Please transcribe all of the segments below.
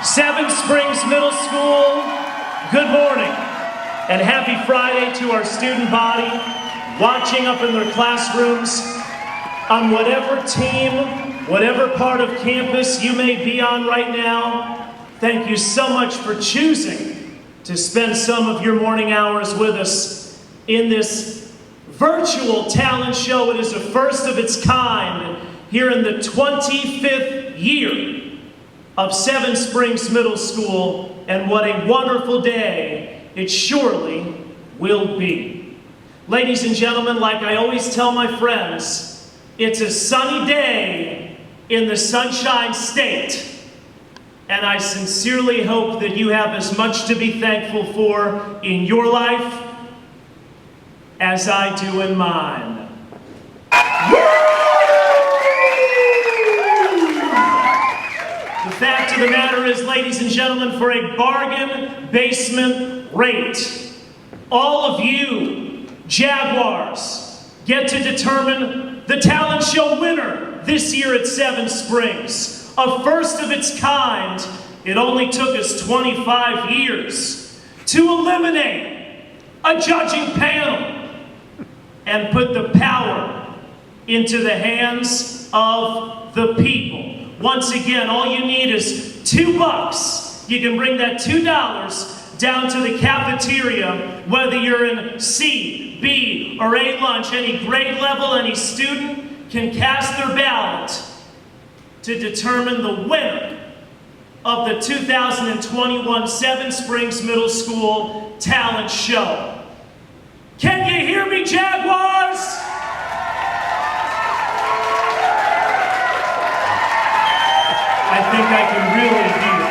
Seven Springs Middle School, good morning, and happy Friday to our student body watching up in their classrooms on whatever team, whatever part of campus you may be on right now. Thank you so much for choosing to spend some of your morning hours with us in this virtual talent show. It is a first of its kind here in the 25th year of Seven Springs Middle School, and what a wonderful day it surely will be. Ladies and gentlemen, like I always tell my friends, it's a sunny day in the Sunshine State, and I sincerely hope that you have as much to be thankful for in your life as I do in mine. The fact of the matter is, ladies and gentlemen, for a bargain basement rate, all of you Jaguars get to determine the talent show winner this year at Seven Springs. A first of its kind. It only took us 25 years to eliminate a judging panel and put the power into the hands of the people. Once again, all you need is $2. You can bring that $2 down to the cafeteria, whether you're in C, B, or A lunch, any grade level, any student can cast their ballot to determine the winner of the 2021 Seven Springs Middle School Talent Show. Can you hear me, Jaguars? I think I can really hear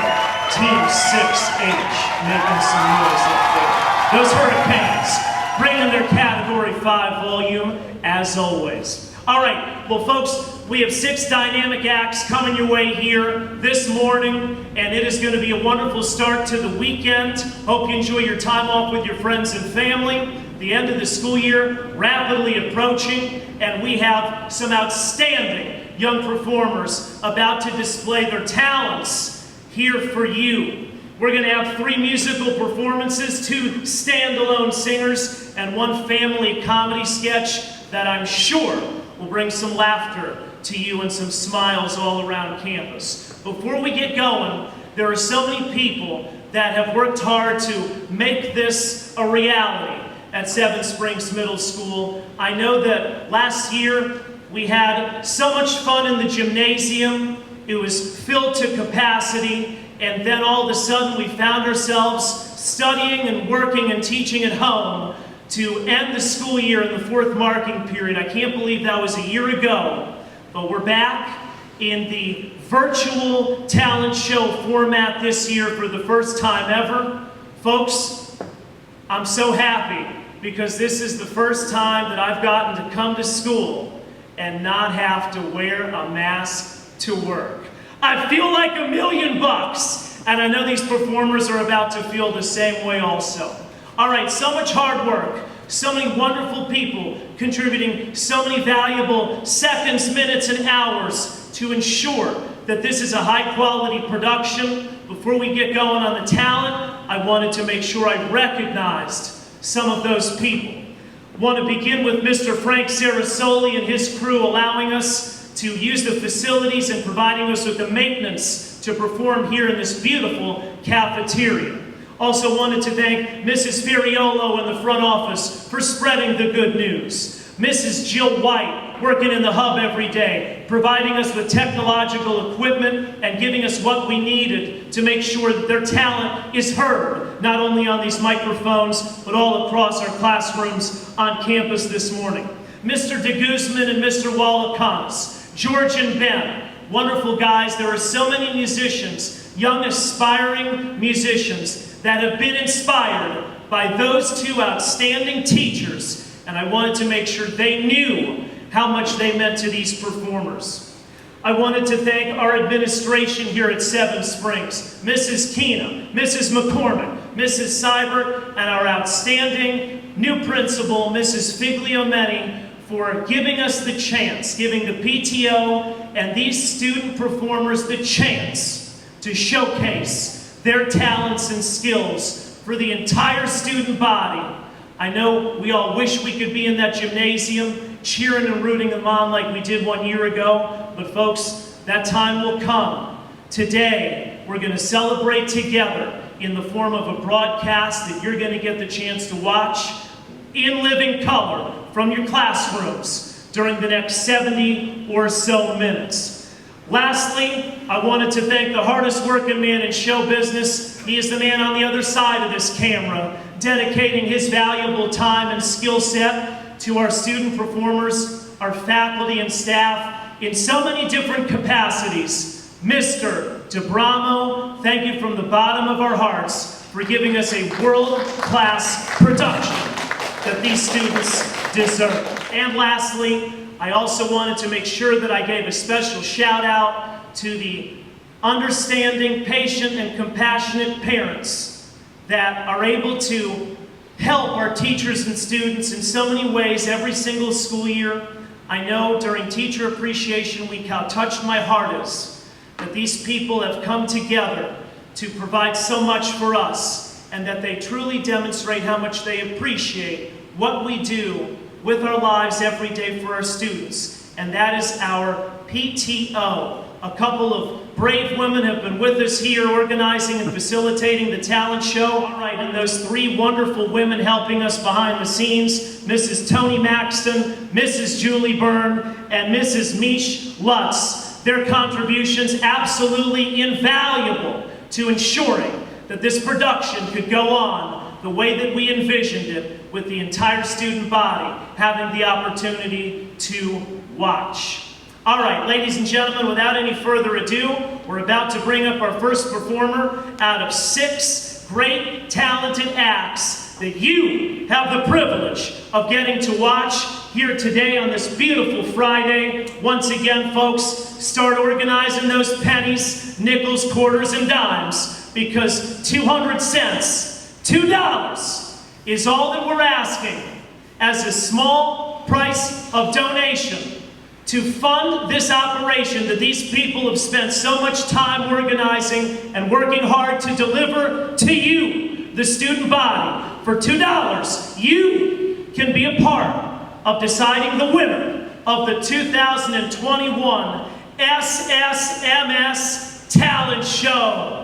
Team 6H making some noise up there. Those Hurricanes bringing their Category 5 volume as always. All right, well folks, we have 6 dynamic acts coming your way here this morning, and it is going to be a wonderful start to the weekend. Hope you enjoy your time off with your friends and family. The end of the school year rapidly approaching, and we have some outstanding young performers about to display their talents here for you. We're going to have 3 musical performances, 2 standalone singers, and 1 family comedy sketch that I'm sure will bring some laughter to you and some smiles all around campus. Before we get going, there are so many people that have worked hard to make this a reality at Seven Springs Middle School. I know that last year we had so much fun in the gymnasium. It was filled to capacity, and then all of a sudden we found ourselves studying and working and teaching at home to end the school year in the 4th marking period. I can't believe that was a year ago, but we're back in the virtual talent show format this year for the first time ever. Folks, I'm so happy because this is the first time that I've gotten to come to school and not have to wear a mask to work. I feel like $1 million, and I know these performers are about to feel the same way also. All right, so much hard work, so many wonderful people contributing so many valuable seconds, minutes, and hours to ensure that this is a high-quality production. Before we get going on the talent, I wanted to make sure I recognized some of those people. I want to begin with Mr. Frank Sarasoli and his crew allowing us to use the facilities and providing us with the maintenance to perform here in this beautiful cafeteria. Also wanted to thank Mrs. Feriolo in the front office for spreading the good news. Mrs. Jill White, working in the hub every day, providing us with technological equipment and giving us what we needed to make sure that their talent is heard, not only on these microphones, but all across our classrooms on campus this morning. Mr. De Guzman and Mr. Wallacanas, George and Ben, wonderful guys. There are so many musicians, young aspiring musicians, that have been inspired by those 2 outstanding teachers, and I wanted to make sure they knew how much they meant to these performers. I wanted to thank our administration here at Seven Springs, Mrs. Keena, Mrs. McCormick, Mrs. Seibert, and our outstanding new principal, Mrs. Figliomeni, for giving us the chance, giving the PTO and these student performers the chance to showcase their talents and skills for the entire student body. I know we all wish we could be in that gymnasium cheering and rooting them on like we did 1 year ago, but folks, that time will come. Today, we're going to celebrate together in the form of a broadcast that you're going to get the chance to watch in living color from your classrooms during the next 70 or so minutes. Lastly, I wanted to thank the hardest working man in show business. He is the man on the other side of this camera, dedicating his valuable time and skill set to our student performers, our faculty and staff in so many different capacities. Mr. DeBramo, thank you from the bottom of our hearts for giving us a world-class production that these students deserve. And lastly, I also wanted to make sure that I gave a special shout out to the understanding, patient, and compassionate parents that are able to help our teachers and students in so many ways every single school year. I know during Teacher Appreciation Week how touched my heart is that these people have come together to provide so much for us, and that they truly demonstrate how much they appreciate what we do with our lives every day for our students. And that is our PTO. A couple of brave women have been with us here organizing and facilitating the talent show. All right, and those three wonderful women helping us behind the scenes, Mrs. Tony Maxton, Mrs. Julie Byrne, and Mrs. Mish Lutz. Their contributions absolutely invaluable to ensuring that this production could go on the way that we envisioned it, with the entire student body having the opportunity to watch. All right, ladies and gentlemen, without any further ado, we're about to bring up our first performer out of 6 great, talented acts that you have the privilege of getting to watch here today on this beautiful Friday. Once again, folks, start organizing those pennies, nickels, quarters, and dimes, because 200 cents, $2, is all that we're asking as a small price of donation to fund this operation that these people have spent so much time organizing and working hard to deliver to you, the student body. For $2, you can be a part of deciding the winner of the 2021 SSMS Talent Show.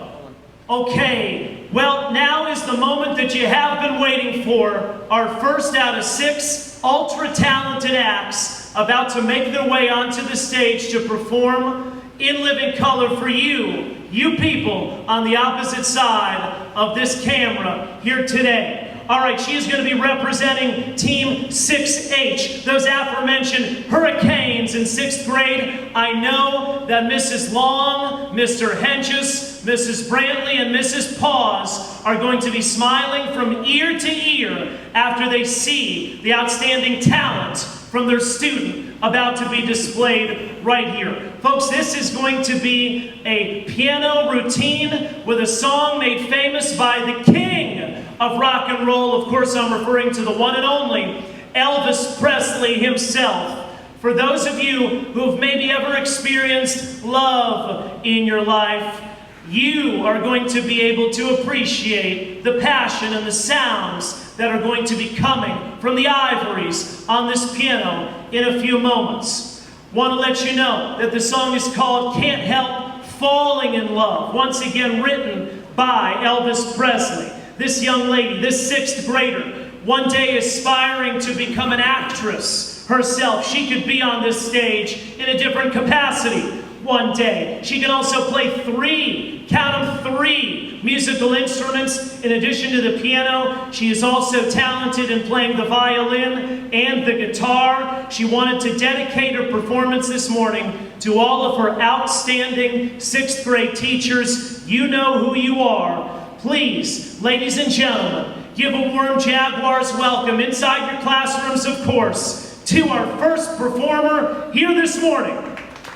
Okay, well, now is the moment that you have been waiting for. Our first out of 6 ultra-talented acts about to make their way onto the stage to perform in living color for you, you people on the opposite side of this camera here today. All right, she is going to be representing Team 6H, those aforementioned Hurricanes in 6th grade. I know that Mrs. Long, Mr. Henches, Mrs. Brantley, and Mrs. Paws are going to be smiling from ear to ear after they see the outstanding talent from their student about to be displayed right here. Folks, this is going to be a piano routine with a song made famous by the king of rock and roll. Of course, I'm referring to the one and only Elvis Presley himself. For those of you who have maybe ever experienced love in your life, you are going to be able to appreciate the passion and the sounds that are going to be coming from the ivories on this piano in a few moments. Want to let you know that the song is called Can't Help Falling in Love, once again written by Elvis Presley. This young lady, this 6th grader, one day aspiring to become an actress herself. She could be on this stage in a different capacity one day. She can also play 3, count them 3, musical instruments in addition to the piano. She is also talented in playing the violin and the guitar. She wanted to dedicate her performance this morning to all of her outstanding 6th grade teachers. You know who you are. Please, ladies and gentlemen, give a warm Jaguars welcome inside your classrooms, of course, to our first performer here this morning,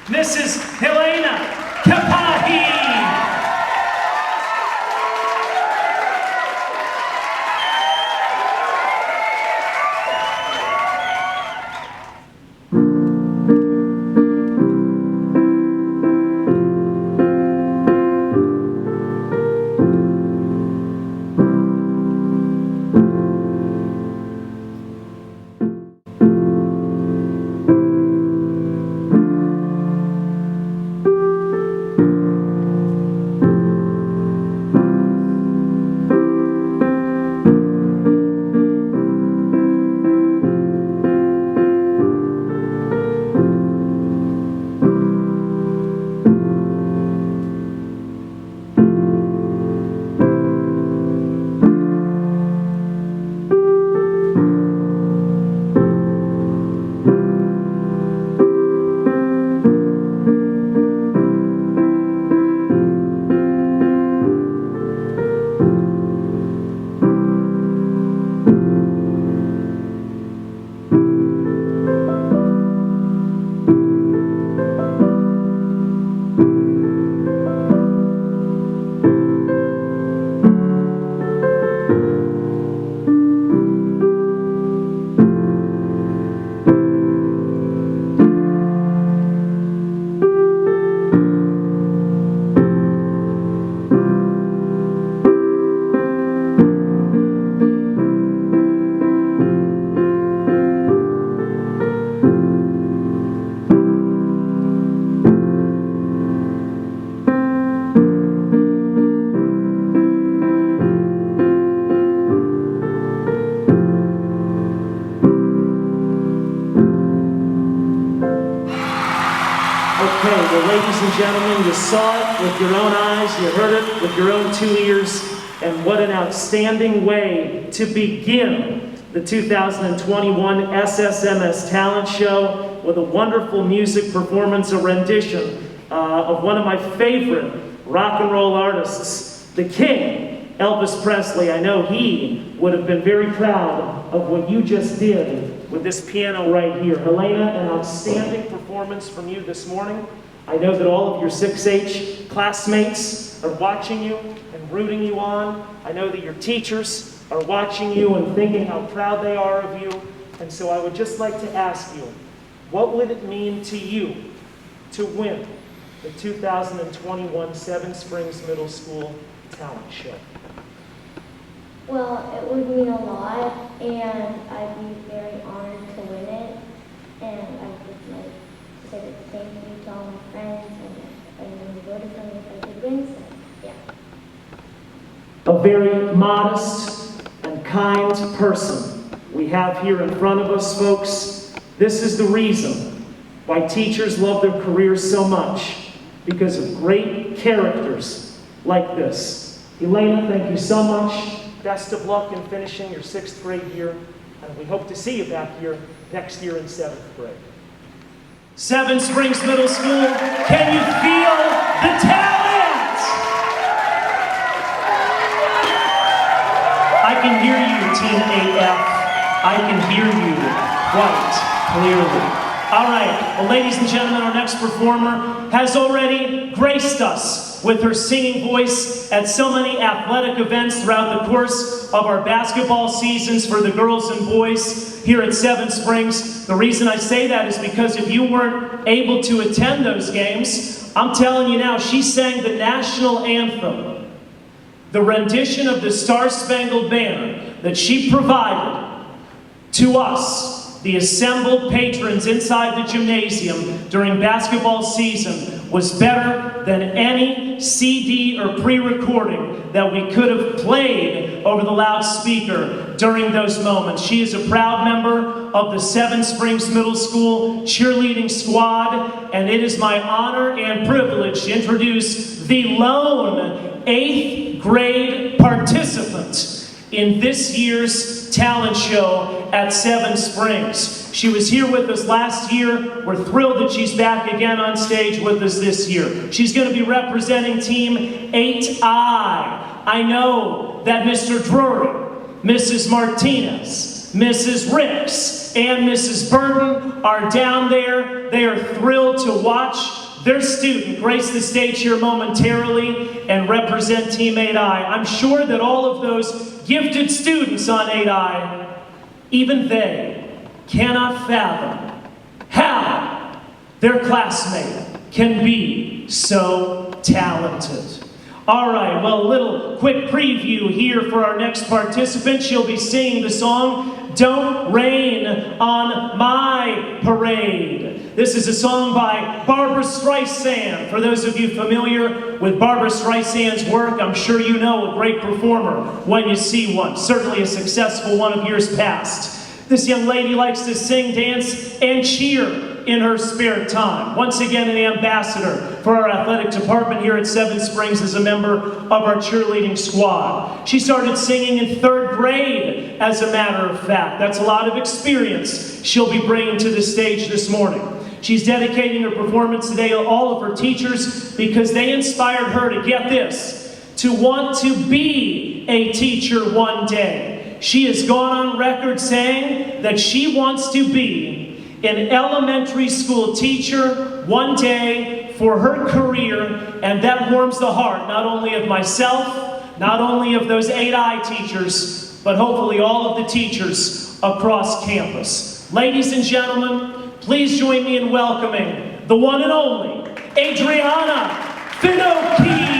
Mrs. Helena Kapahi. ladies and gentlemen. You saw it with your own eyes, you heard it with your own 2 ears, and what an outstanding way to begin the 2021 SSMS Talent Show with a wonderful music performance, a rendition of one of my favorite rock and roll artists, the King, Elvis Presley. I know he would have been very proud of what you just did with this piano right here. Helena, an outstanding performance from you this morning. I know that all of your 6H classmates are watching you and rooting you on. I know that your teachers are watching you and thinking how proud they are of you. And so I would just like to ask you, what would it mean to you to win the 2021 Seven Springs Middle School Talent Show? Well, it would mean a lot, and I'd be very honored to win it. And I would like to say the same thing to all my friends, and everyone who voted for me if I could win. So, yeah. A very modest and kind person we have here in front of us, folks. This is the reason why teachers love their careers so much, because of great characters like this. Helena, thank you so much. Best of luck in finishing your 6th grade year, and we hope to see you back here next year in 7th grade. Seven Springs Middle School, can you feel the talent? I can hear you, Team 8F. I can hear you quite clearly. All right, well, ladies and gentlemen, our next performer has already graced us with her singing voice at so many athletic events throughout the course of our basketball seasons for the girls and boys here at Seven Springs. The reason I say that is because if you weren't able to attend those games, I'm telling you now, she sang the national anthem, the rendition of the Star-Spangled Banner that she provided to us, the assembled patrons inside the gymnasium during basketball season, was better than any CD or pre-recording that we could have played over the loudspeaker during those moments. She is a proud member of the Seven Springs Middle School cheerleading squad, and it is my honor and privilege to introduce the lone 8th grade participant in this year's talent show at Seven Springs. She was here with us last year. We're thrilled that she's back again on stage with us this year. She's going to be representing Team 8I. I know that Mr. Drury, Mrs. Martinez, Mrs. Ricks, and Mrs. Burton are down there. They are thrilled to watch their student grace the stage here momentarily and represent Team 8I. I'm sure that all of those gifted students on 8I, even they cannot fathom how their classmate can be so talented. All right, well, a little quick preview here for our next participant. She'll be singing the song, Don't Rain on My Parade. This is a song by Barbra Streisand. For those of you familiar with Barbra Streisand's work, I'm sure you know a great performer when you see one. Certainly a successful one of years past. This young lady likes to sing, dance, and cheer in her spare time. Once again, an ambassador for our athletic department here at Seven Springs as a member of our cheerleading squad. She started singing in 3rd grade, as a matter of fact. That's a lot of experience she'll be bringing to the stage this morning. She's dedicating her performance today to all of her teachers because they inspired her to, get this, to want to be a teacher one day. She has gone on record saying that she wants to be an elementary school teacher one day for her career, and that warms the heart not only of myself, not only of those 8I teachers, but hopefully all of the teachers across campus. Ladies and gentlemen, please join me in welcoming the one and only Adriana Finocchi.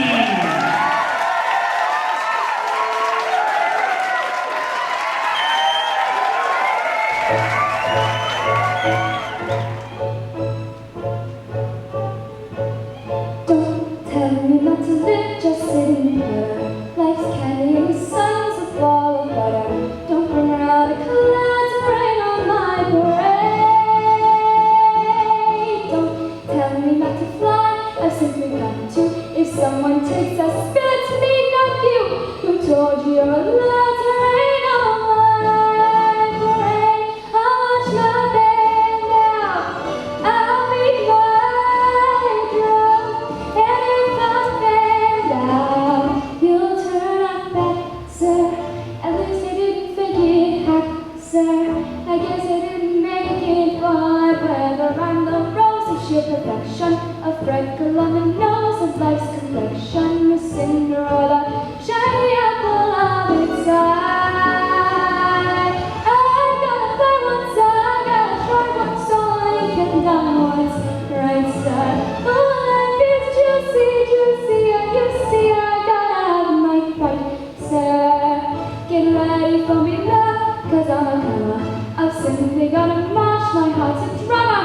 Don't tell me not to live, just sitting here. Life's candy and the sun's a ball of butter. Don't bring her out of clouds and rain on my parade. Don't tell me not to fly, your love to rain on my parade. I'll watch my band out, I'll beat my drum, and if I'm fanned out, you'll turn up back, sir. At least I didn't fake it hack, sir. I guess I didn't make it far, whether I'm the rose of sheer perfection, a freckle on the nose of life's collection, a Cinderella, shiny apple of its eye. I've got a fly once, I've got a try once, only can die once, right, sir? Oh, life is juicy, juicy, and you see I gotta have my fight, sir. Get ready for me, love, 'cause I'm a hammer. I've simply gotta march my heart to drama.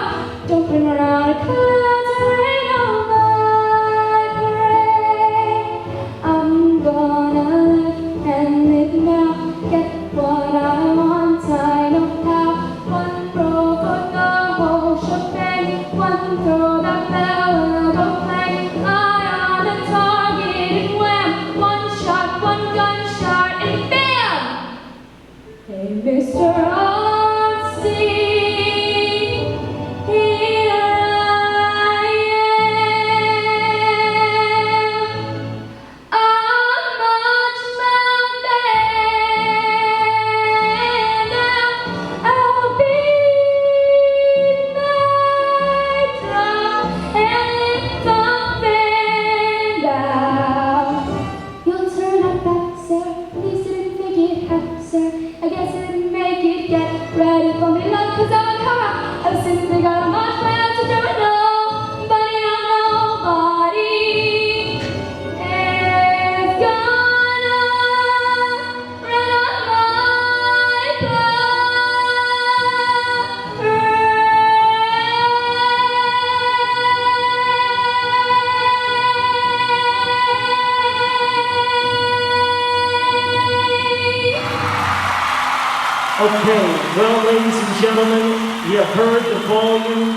Don't bring around a cloud to rain on my parade. I'm gonna live and live now. Get what I want, I know how. One throw for the whole shebang. One throw that bell will go clang. Eye on the target and wham. One shot, one gunshot, and bam! Hey, Mr. Honesty, here I am. I'll march my band out. I'll beat my drum, and if I'm fanned out, you'll turn up back, sir. At least I didn't fake it hack, sir. I guess I didn't make it. Get ready for me, love, 'cause I'm a comer. I've simply got a march my out to do it. Nobody, no, nobody is gonna run on my Okay, well, ladies and gentlemen, you heard the volume.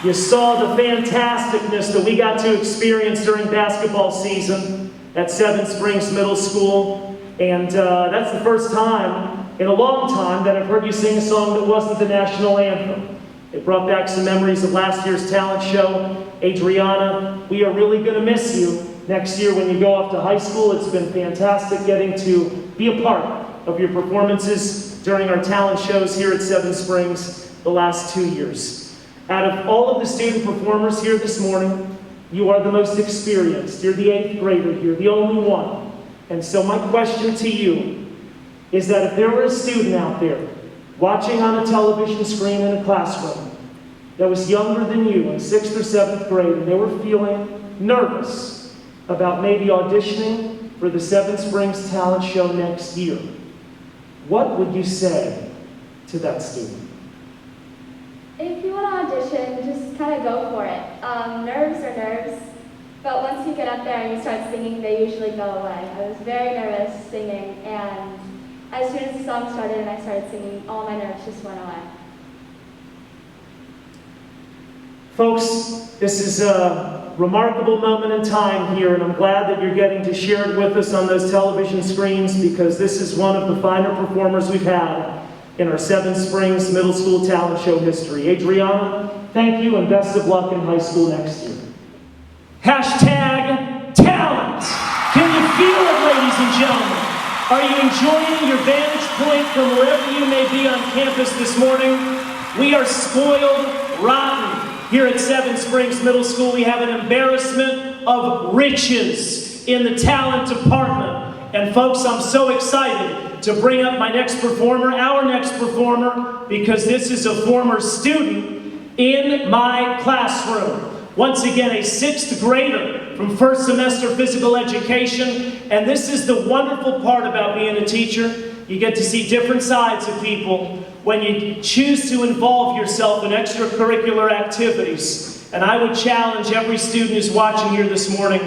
You saw the fantasticness that we got to experience during basketball season at Seven Springs Middle School. And that's the first time in a long time that I've heard you sing a song that wasn't the national anthem. It brought back some memories of last year's talent show. Adriana, we are really going to miss you next year when you go off to high school. It's been fantastic getting to be a part of your performances during our talent shows here at Seven Springs the last 2 years. Out of all of the student performers here this morning, you are the most experienced. You're the 8th grader here, the only one. And so my question to you is that if there were a student out there watching on a television screen in a classroom that was younger than you in 6th or 7th grade, and they were feeling nervous about maybe auditioning for the Seven Springs talent show next year, what would you say to that student? If you want to audition, just kind of go for it. Nerves are nerves, but once you get up there and you start singing, they usually go away. I was very nervous singing, and as soon as the song started and I started singing, all my nerves just went away. Folks, this is a remarkable moment in time here, and I'm glad that you're getting to share it with us on those television screens, because this is one of the finer performers we've had in our Seven Springs Middle School talent show history. Adriana, thank you and best of luck in high school next year. Hashtag talent. Can you feel it, ladies and gentlemen? Are you enjoying your vantage point from wherever you may be on campus this morning? We are spoiled rotten here at Seven Springs Middle School. We have an embarrassment of riches in the talent department. And folks, I'm so excited to bring up my next performer, our next performer, because this is a former student in my classroom. Once again, a 6th grader from first semester physical education. And this is the wonderful part about being a teacher. You get to see different sides of people when you choose to involve yourself in extracurricular activities. And I would challenge every student who's watching here this morning.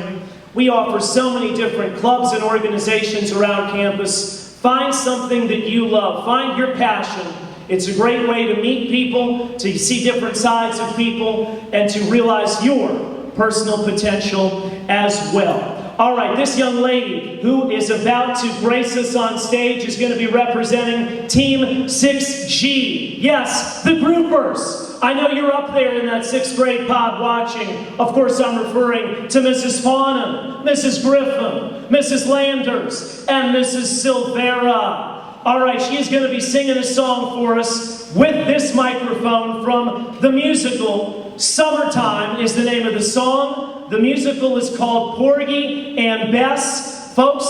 We offer so many different clubs and organizations around campus. Find something that you love. Find your passion. It's a great way to meet people, to see different sides of people, and to realize your personal potential as well. All right, this young lady who is about to grace us on stage is going to be representing Team 6G. Yes, the groupers. I know you're up there in that 6th grade pod watching. Of course, I'm referring to Mrs. Fawnin, Mrs. Griffin, Mrs. Landers, and Mrs. Silvera. All right, she is going to be singing a song for us with this microphone from the musical Summertime is the name of the song. The musical is called Porgy and Bess. Folks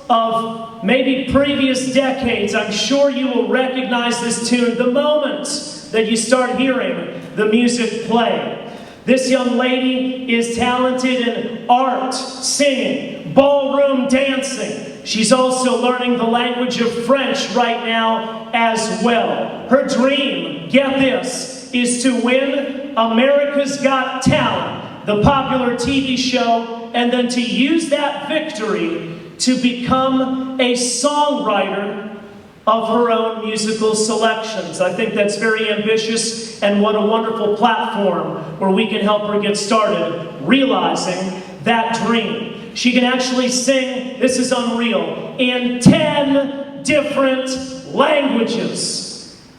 of maybe previous decades, I'm sure you will recognize this tune the moment that you start hearing the music play. This young lady is talented in art, singing, ballroom dancing. She's also learning the language of French right now as well. Her dream, get this, is to win America's Got Talent, the popular TV show, and then to use that victory to become a songwriter of her own musical selections. I think that's very ambitious, and what a wonderful platform where we can help her get started realizing that dream. She can actually sing, this is unreal, in 10 different languages.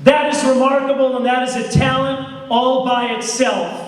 That is remarkable, and that is a talent all by itself.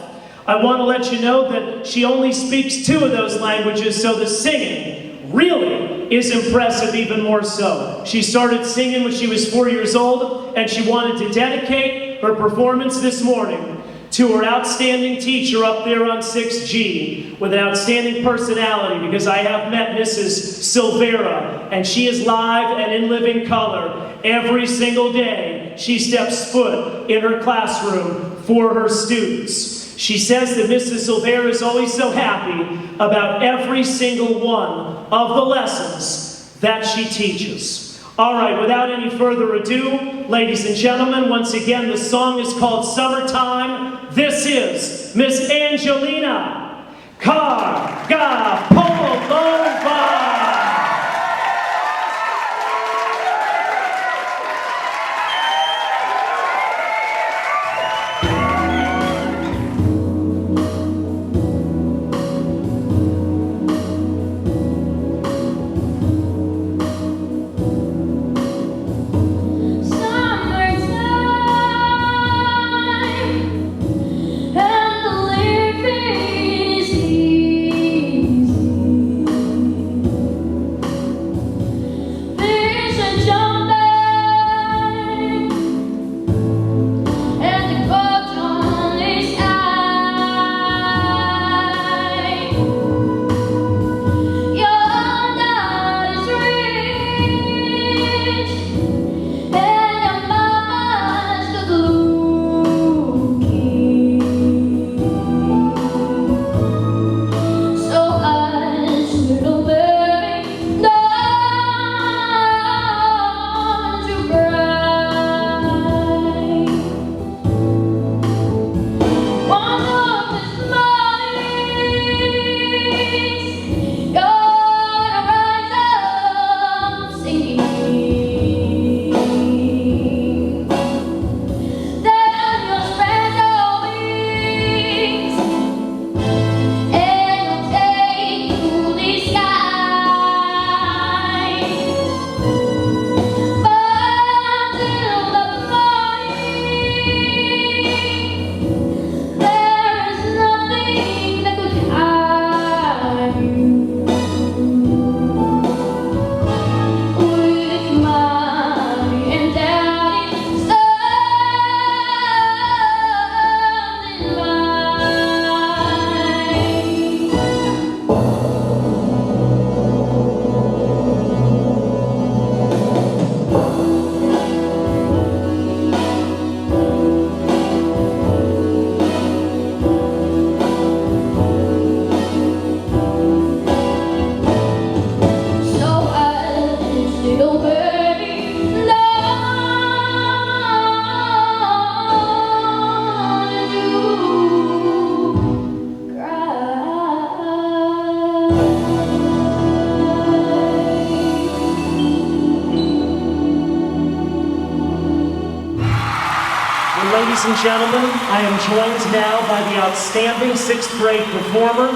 I want to let you know that she only speaks 2 of those languages, so the singing really is impressive even more so. She started singing when she was 4 years old, and she wanted to dedicate her performance this morning to her outstanding teacher up there on 6G with an outstanding personality, because I have met Mrs. Silvera, and she is live and in living color every single day she steps foot in her classroom for her students. She says that Mrs. Silvera is always so happy about every single one of the lessons that she teaches. All right, without any further ado, ladies and gentlemen, once again, the song is called Summertime. This is Miss Angelina Kargapolova. Ladies and gentlemen, I am joined now by the outstanding 6th grade performer.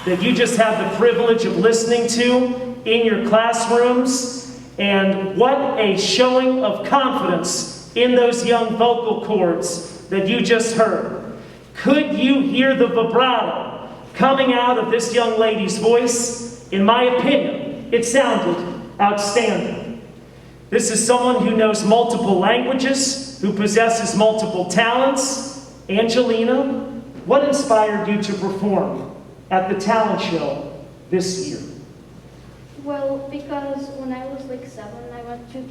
that you just have the privilege of listening to in your classrooms, and what a showing of confidence in those young vocal cords that you just heard. Could you hear the vibrato coming out of this young lady's voice? In my opinion, it sounded outstanding. This is someone who knows multiple languages, who possesses multiple talents. Angelina, what inspired you to perform at the talent show this year? Well, because when I was like 7, I went to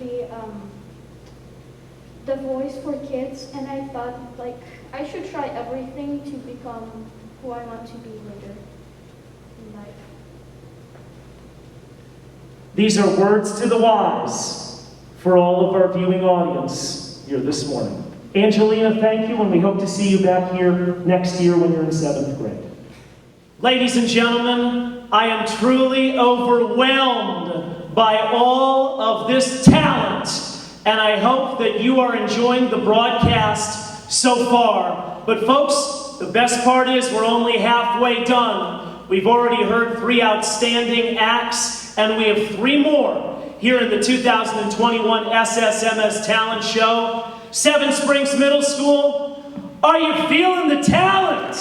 the Voice for Kids, and I thought like I should try everything to become who I want to be later in life. These are words to the wise for all of our viewing audience here this morning. Angelina, thank you, and we hope to see you back here next year when you're in 7th grade. Ladies and gentlemen, I am truly overwhelmed by all of this talent, and I hope that you are enjoying the broadcast so far. But folks, the best part is we're only halfway done. We've already heard 3 outstanding acts, and we have 3 more here in the 2021 SSMS Talent Show. Seven Springs Middle School, are you feeling the talent?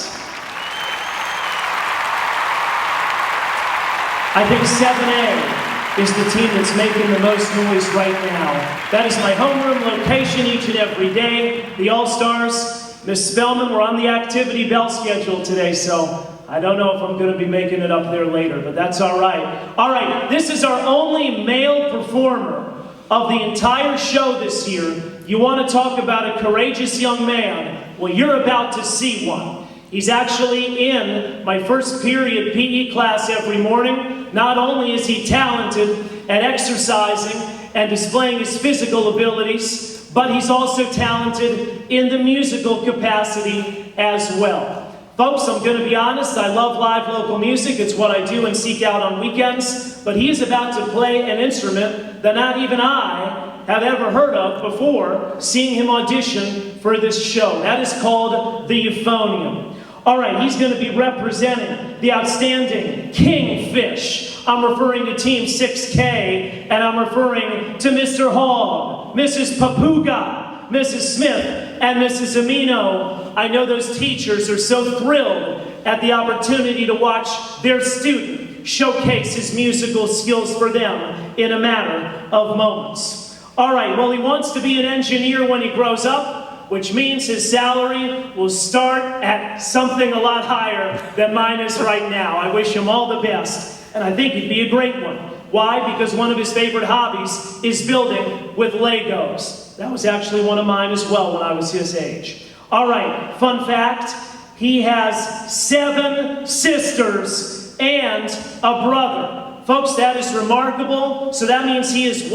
I think 7A is the team that's making the most noise right now. That is my homeroom location each and every day. The All-Stars, Miss Spellman, we're on the activity bell schedule today, so I don't know if I'm going to be making it up there later, but that's all right. All right, this is our only male performer of the entire show this year. You want to talk about a courageous young man? Well, you're about to see one. He's actually in my first period PE class every morning. Not only is he talented at exercising and displaying his physical abilities, but he's also talented in the musical capacity as well. Folks, I'm going to be honest, I love live local music. It's what I do and seek out on weekends. But he is about to play an instrument that not even I have ever heard of before seeing him audition for this show. That is called the euphonium. All right, he's going to be representing the outstanding Kingfish. I'm referring to Team 6K, and I'm referring to Mr. Hall, Mrs. Papuga, Mrs. Smith, and Mrs. Amino. I know those teachers are so thrilled at the opportunity to watch their student showcase his musical skills for them in a matter of moments. All right, well, he wants to be an engineer when he grows up, which means his salary will start at something a lot higher than mine is right now. I wish him all the best, and I think he'd be a great one. Why? Because one of his favorite hobbies is building with Legos. That was actually one of mine as well when I was his age. All right, fun fact, he has 7 sisters and a brother. Folks, that is remarkable. So that means he is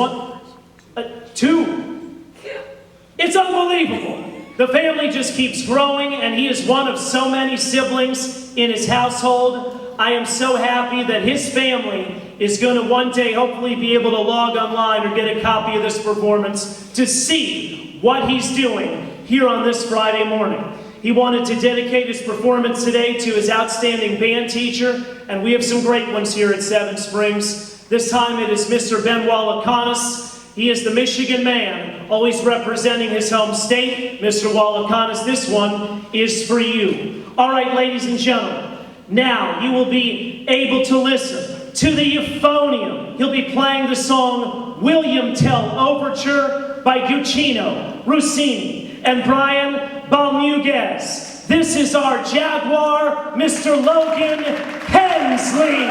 2. It's unbelievable. The family just keeps growing, and he is one of so many siblings in his household. I am so happy that his family is going to one day hopefully be able to log online or get a copy of this performance to see what he's doing here on this Friday morning. He wanted to dedicate his performance today to his outstanding band teacher, and we have some great ones here at Seven Springs. This time it is Mr. Ben Wallacanis. He is the Michigan man, always representing his home state. Mr. Wallacanis, this one is for you. All right, ladies and gentlemen, now you will be able to listen to the euphonium. He'll be playing the song William Tell Overture by Guccino, Rossini, and Brian Balmuguez. This is our Jaguar, Mr. Logan Hensley.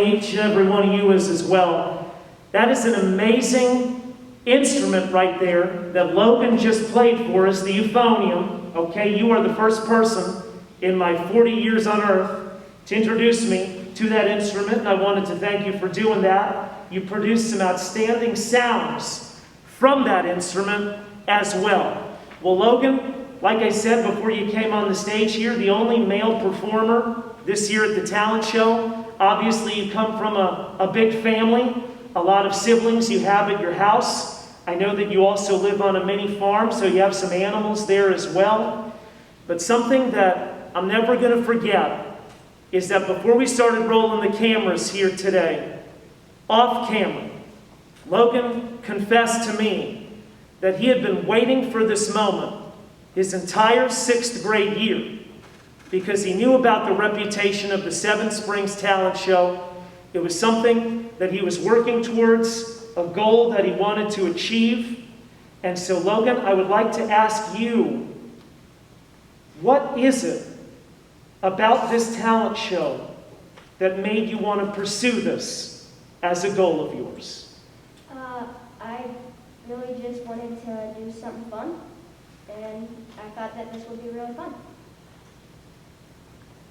each and every one of you is as well. That is an amazing instrument right there that Logan just played for us, the euphonium. Okay, you are the first person in my 40 years on earth to introduce me to that instrument, and I wanted to thank you for doing that. You produced some outstanding sounds from that instrument as well. Well, Logan, like I said before you came on the stage here, the only male performer this year at the talent show. Obviously, you come from a big family, a lot of siblings you have at your house. I know that you also live on a mini farm, so you have some animals there as well. But something that I'm never going to forget is that before we started rolling the cameras here today, off camera, Logan confessed to me that he had been waiting for this moment his entire 6th grade year because he knew about the reputation of the Seven Springs Talent Show. It was something that he was working towards, a goal that he wanted to achieve. And so, Logan, I would like to ask you, what is it about this talent show that made you want to pursue this as a goal of yours? I really just wanted to do something fun, and I thought that this would be really fun.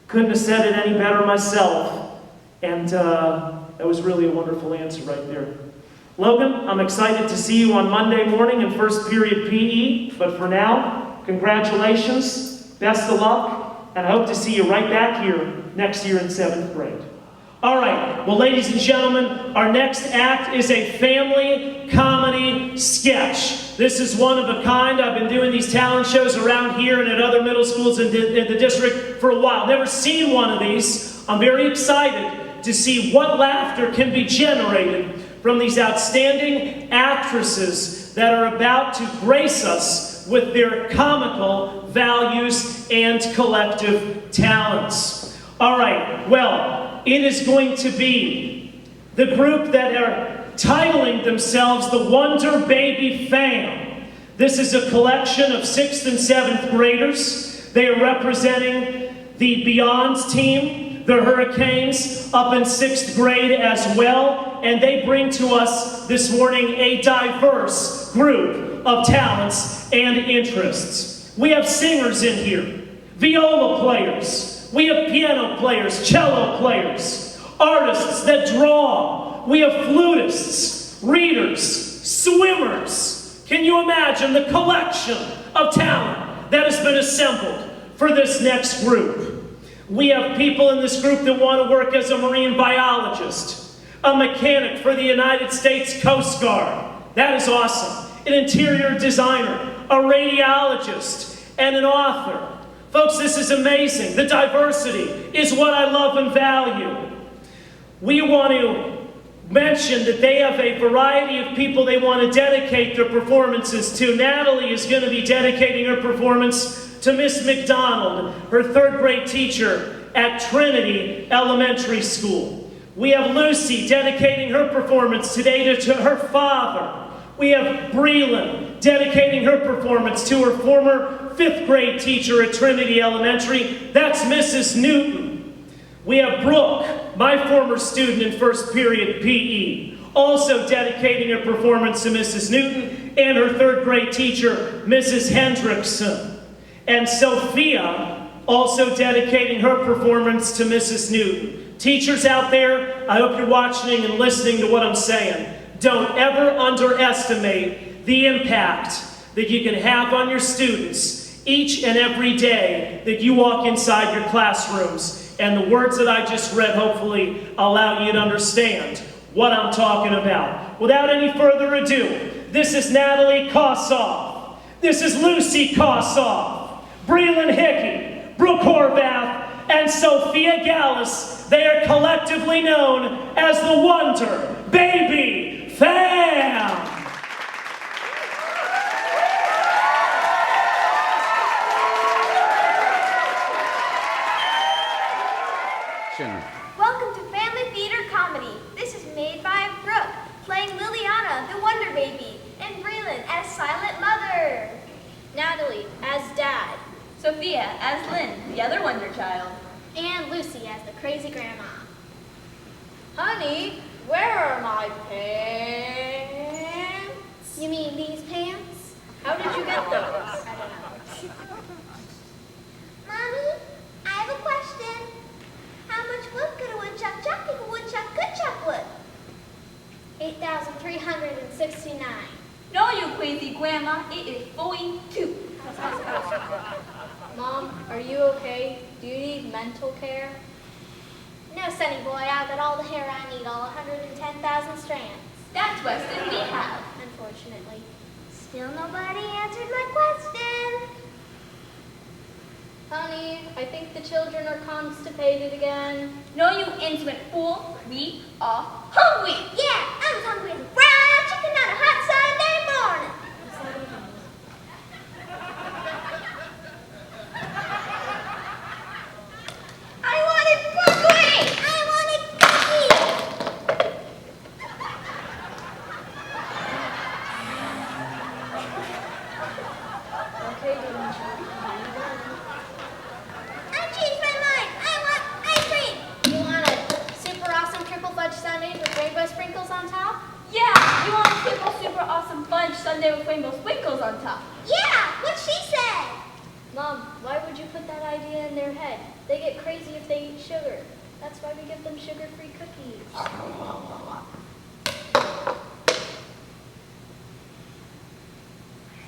Couldn't have said it any better myself, and that was really a wonderful answer right there. Logan, I'm excited to see you on Monday morning in first period PE, but for now, congratulations, best of luck, and I hope to see you right back here next year in 7th grade. All right, well, ladies and gentlemen, our next act is a family comedy sketch. This is one of a kind. I've been doing these talent shows around here and at other middle schools in the district for a while. Never seen one of these. I'm very excited to see what laughter can be generated from these outstanding actresses that are about to grace us with their comical values and collective talents. All right, well, it is going to be the group that are titling themselves the Wonder Baby Fam. This is a collection of 6th and 7th graders. They are representing the Beyonds team, the Hurricanes, up in 6th grade as well. And they bring to us this morning a diverse group of talents and interests. We have singers in here, viola players, we have piano players, cello players, artists that draw. We have flutists, readers, swimmers. Can you imagine the collection of talent that has been assembled for this next group? We have people in this group that want to work as a marine biologist, a mechanic for the United States Coast Guard. That is awesome. An interior designer, a radiologist, and an author. Folks, this is amazing. The diversity is what I love and value. We want to mention that they have a variety of people they want to dedicate their performances to. Natalie is going to be dedicating her performance to Miss McDonald, her 3rd grade teacher at Trinity Elementary School. We have Lucy dedicating her performance today to her father. We have Breland dedicating her performance to her former 5th grade teacher at Trinity Elementary. That's Mrs. Newton. We have Brooke, my former student in first period PE, also dedicating her performance to Mrs. Newton and her 3rd grade teacher, Mrs. Hendrickson. And Sophia also dedicating her performance to Mrs. Newton. Teachers out there, I hope you're watching and listening to what I'm saying. Don't ever underestimate the impact that you can have on your students each and every day that you walk inside your classrooms. And the words that I just read hopefully allow you to understand what I'm talking about. Without any further ado, this is Natalie Kossoff. This is Lucy Kossoff, Breland Hickey, Brooke Horvath, and Sophia Gallus. They are collectively known as the Wonder Baby Fam. Welcome to Family Theater Comedy. This is made by Brooke, playing Liliana, the Wonder Baby, and Breland as Silent Mother. Natalie as Dad. Sophia as Lynn, the other Wonder Child. And Lucy as the Crazy Grandma. Honey, where are my pants? You mean these pants? How did you get those? Mommy, I have a question. How much wood could a woodchuck chuck if a woodchuck could chuck wood? 8,369. No, you crazy grandma, it is 42. Mom, are you okay? Do you need mental care? No, sonny boy, I've got all the hair I need, all 110,000 strands. That's worse than we have. Unfortunately, still nobody answered my question. Honey, I think the children are constipated again. No, you insolent fool. We are hungry. Yeah, I'm as hungry as a fried chicken on a hot Sunday morning. I wanted broccoli. I wanted cookies. Okay, don't you? I changed my mind. I want ice cream. You want a super awesome triple fudge sundae with rainbow sprinkles on top? Yeah, you want a super awesome fudge sundae with rainbow sprinkles on top. Yeah, what she said. Mom, why would you put that idea in their head? They get crazy if they eat sugar. That's why we give them sugar-free cookies.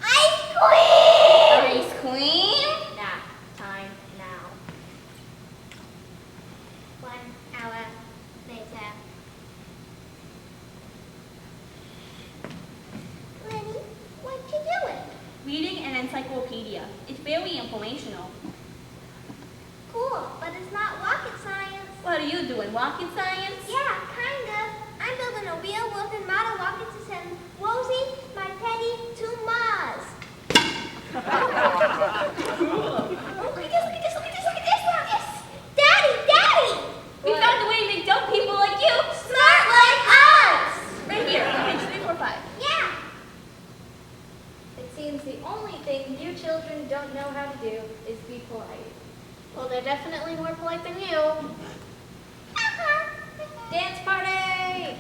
Ice cream. Ice cream? Nap time now. 1 hour later. Lenny, what you doing? Reading an encyclopedia. It's very informational. Cool, but it's not rocket science. What are you doing, rocket science? Yeah, kind of. I'm building a real working model rocket to send Rosie, my penny, to Mars. Oh, look at this, look at this, look at this, look at this, Marcus. Daddy, Daddy! We found a way to make dumb people like you Smart like us! right here, page 345. Yeah. It seems the only thing you children don't know how to do is be polite. Well, they're definitely more polite than you. Dance party!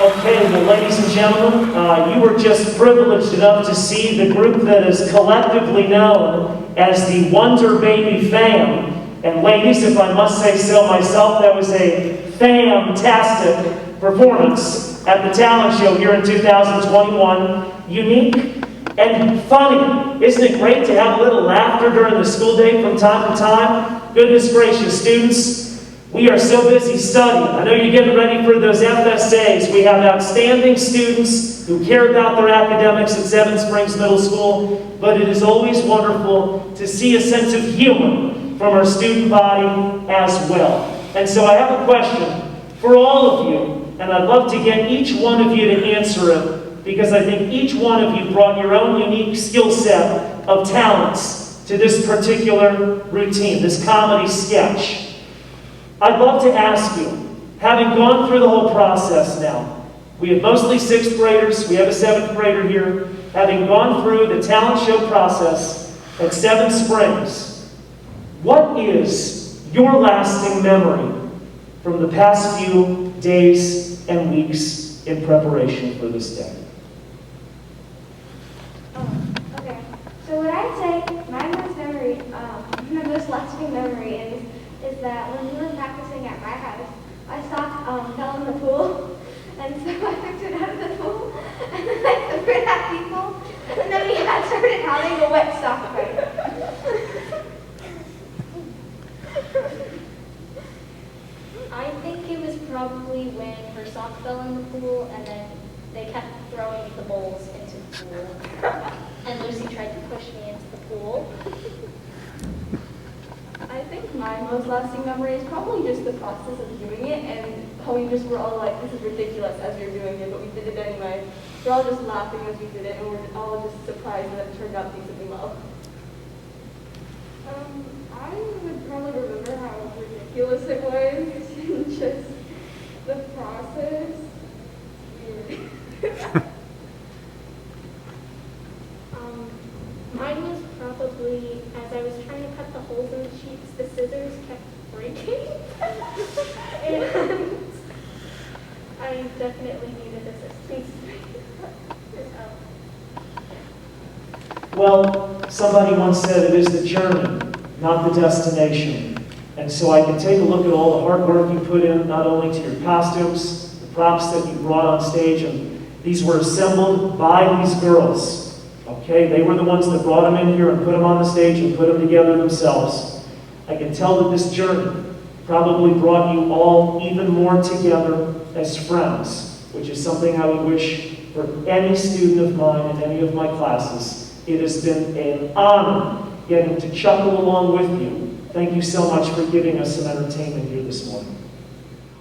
Okay, well, ladies and gentlemen, you were just privileged enough to see the group that is collectively known as the Wonder Baby Fam. And ladies, if I must say so myself, that was a fantastic performance at the talent show here in 2021. Unique and funny. Isn't it great to have a little laughter during the school day from time to time? Goodness gracious, students. We are so busy studying. I know you're getting ready for those FSAs. We have outstanding students who care about their academics at Seven Springs Middle School, but it is always wonderful to see a sense of humor from our student body as well. And so I have a question for all of you, and I'd love to get each one of you to answer it, because I think each one of you brought your own unique skill set of talents to this particular routine, this comedy sketch. I'd love to ask you, having gone through the whole process now, we have mostly 6th graders, we have a 7th grader here, having gone through the talent show process at Seven Springs, what is your lasting memory from the past few days and weeks in preparation for this day? Okay. So what I'd say, my most lasting memory is that when we were practicing at my house, my sock fell in the pool, and so I picked it out of the pool, and then I threw it at people, and then we had started having a wet sock fight. I think it was probably when her sock fell in the pool and then they kept throwing the bowls into the pool. And Lucy tried to push me into the pool. I think my most lasting memory is probably just the process of doing it and how we just were all like, this is ridiculous as we were doing it, but we did it anyway. We're all just laughing as we did it and we're all just surprised that it turned out decently well. I would probably remember how ridiculous it was. I definitely needed assistance. Well, somebody once said it is the journey, not the destination. And so I can take a look at all the hard work you put in, not only to your costumes, the props that you brought on stage, and these were assembled by these girls. Okay, they were the ones that brought them in here and put them on the stage and put them together themselves. I can tell that this journey probably brought you all even more together as friends, which is something I would wish for any student of mine in any of my classes. It has been an honor getting to chuckle along with you. Thank you so much for giving us some entertainment here this morning.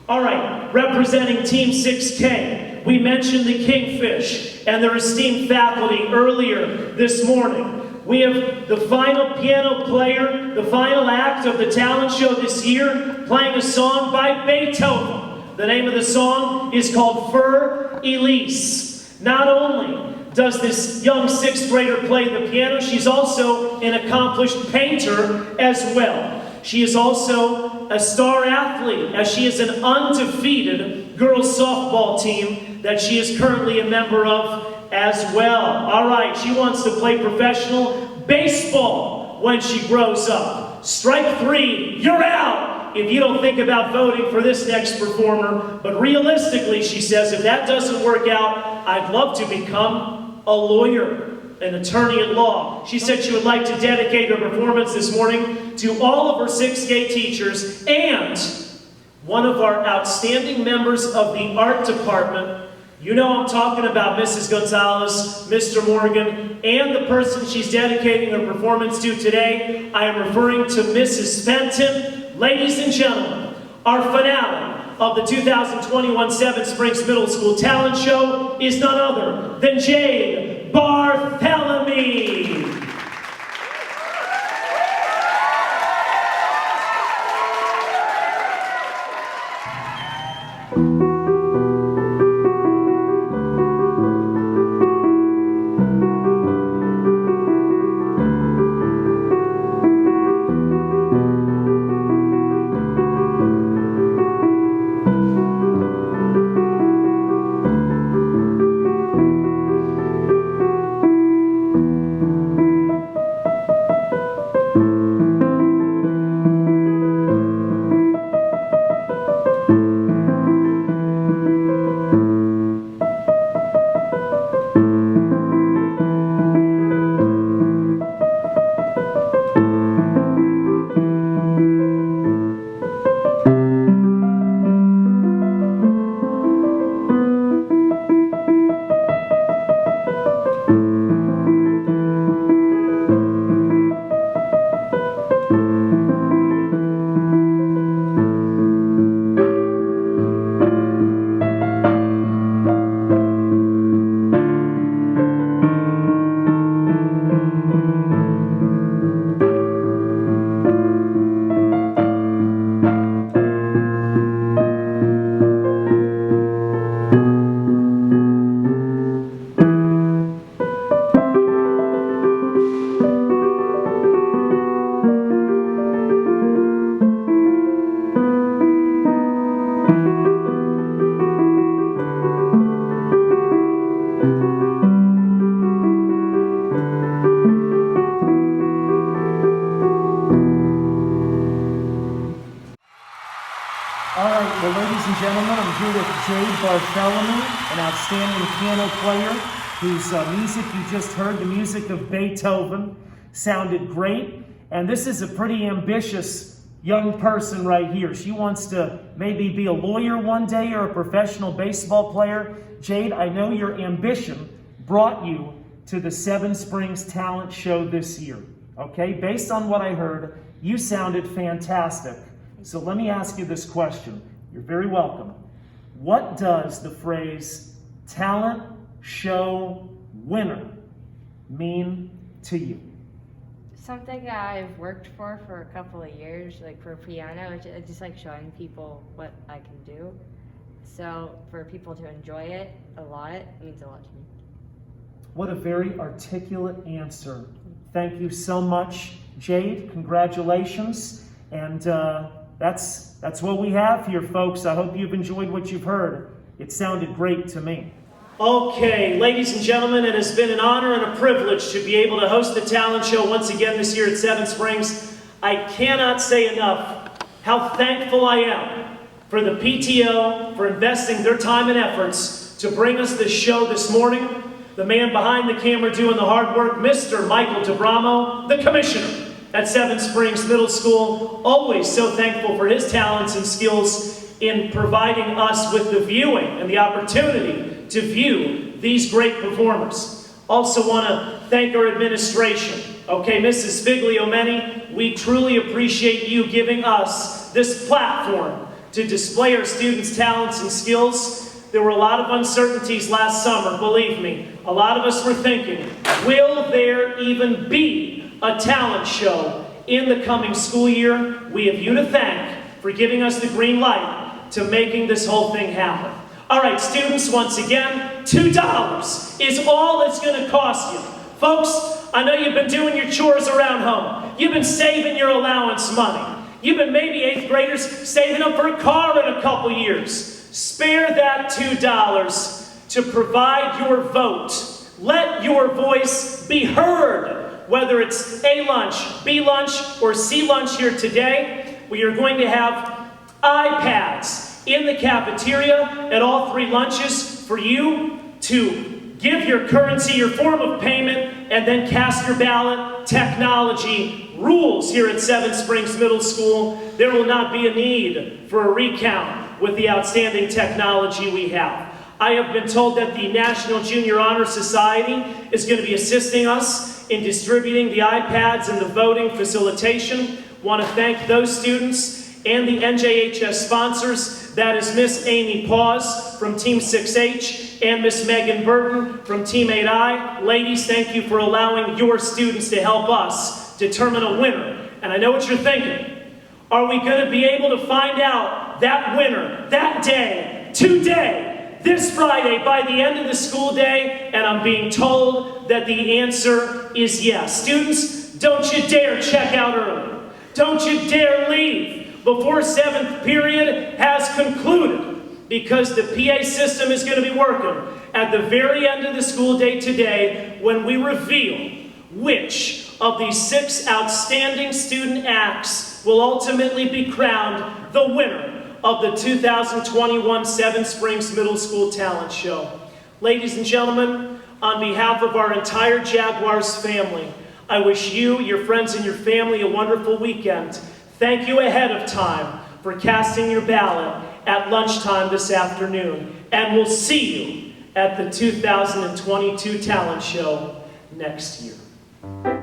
All right, representing Team 6K, we mentioned the Kingfish and their esteemed faculty earlier this morning. We have the final piano player, the final act of the talent show this year, playing a song by Beethoven. The name of the song is called Für Elise. Not only does this young 6th grader play the piano, she's also an accomplished painter as well. She is also a star athlete, as she is an undefeated girls softball team that she is currently a member of as well. All right, she wants to play professional baseball when she grows up. Strike 3, you're out if you don't think about voting for this next performer. But realistically, she says, if that doesn't work out, I'd love to become a lawyer, an attorney at law. She said she would like to dedicate her performance this morning to all of her 6K teachers and one of our outstanding members of the art department. You know I'm talking about Mrs. Gonzalez, Mr. Morgan, and the person she's dedicating her performance to today. I am referring to Mrs. Fenton. Ladies and gentlemen, our finale of the 2021 Seven Springs Middle School Talent Show is none other than Jade Barthélemy. Well, ladies and gentlemen, I'm here with Jade Barthélemy, an outstanding piano player whose music you just heard, the music of Beethoven, sounded great. And this is a pretty ambitious young person right here. She wants to maybe be a lawyer one day or a professional baseball player. Jade, I know your ambition brought you to the Seven Springs Talent Show this year. Okay, based on what I heard, you sounded fantastic. So let me ask you this question. You're very welcome. What does the phrase talent show winner mean to you? Something I've worked for a couple of years, like for piano, I just like showing people what I can do. So for people to enjoy it a lot, it means a lot to me. What a very articulate answer. Thank you so much, Jade. Congratulations. And that's what we have here, folks. I hope you've enjoyed what you've heard. It sounded great to me. Okay, ladies and gentlemen, it has been an honor and a privilege to be able to host the talent show once again this year at Seven Springs. I cannot say enough how thankful I am for the PTO for investing their time and efforts to bring us this show this morning. The man behind the camera doing the hard work, Mr. Michael DeBramo, the commissioner at Seven Springs Middle School, always so thankful for his talents and skills in providing us with the viewing and the opportunity to view these great performers. Also want to thank our administration. Okay, Mrs. Figliomeni, we truly appreciate you giving us this platform to display our students' talents and skills. There were a lot of uncertainties last summer, believe me. A lot of us were thinking, will there even be a talent show in the coming school year? We have you to thank for giving us the green light to making this whole thing happen. All right, students, once again, $2 is all it's going to cost you. Folks, I know you've been doing your chores around home. You've been saving your allowance money. You've been maybe 8th graders saving up for a car in a couple years. Spare that $2 to provide your vote. Let your voice be heard, whether it's A lunch, B lunch, or C lunch here today. We are going to have iPads in the cafeteria at all 3 lunches for you to give your currency, your form of payment, and then cast your ballot. Technology rules here at Seven Springs Middle School. There will not be a need for a recount with the outstanding technology we have. I have been told that the National Junior Honor Society is going to be assisting us in distributing the iPads and the voting facilitation. Want to thank those students and the NJHS sponsors. That is Miss Amy Paws from Team 6H and Miss Megan Burton from Team 8I. Ladies, thank you for allowing your students to help us determine a winner. And I know what you're thinking. Are we going to be able to find out that winner that day, today, this Friday, by the end of the school day? And I'm being told that the answer is yes. Students, don't you dare check out early. Don't you dare leave before 7th period has concluded, because the PA system is going to be working at the very end of the school day today when we reveal which of these 6 outstanding student acts will ultimately be crowned the winner of the 2021 Seven Springs Middle School Talent Show. Ladies and gentlemen, on behalf of our entire Jaguars family, I wish you, your friends, and your family a wonderful weekend. Thank you ahead of time for casting your ballot at lunchtime this afternoon. And we'll see you at the 2022 Talent Show next year.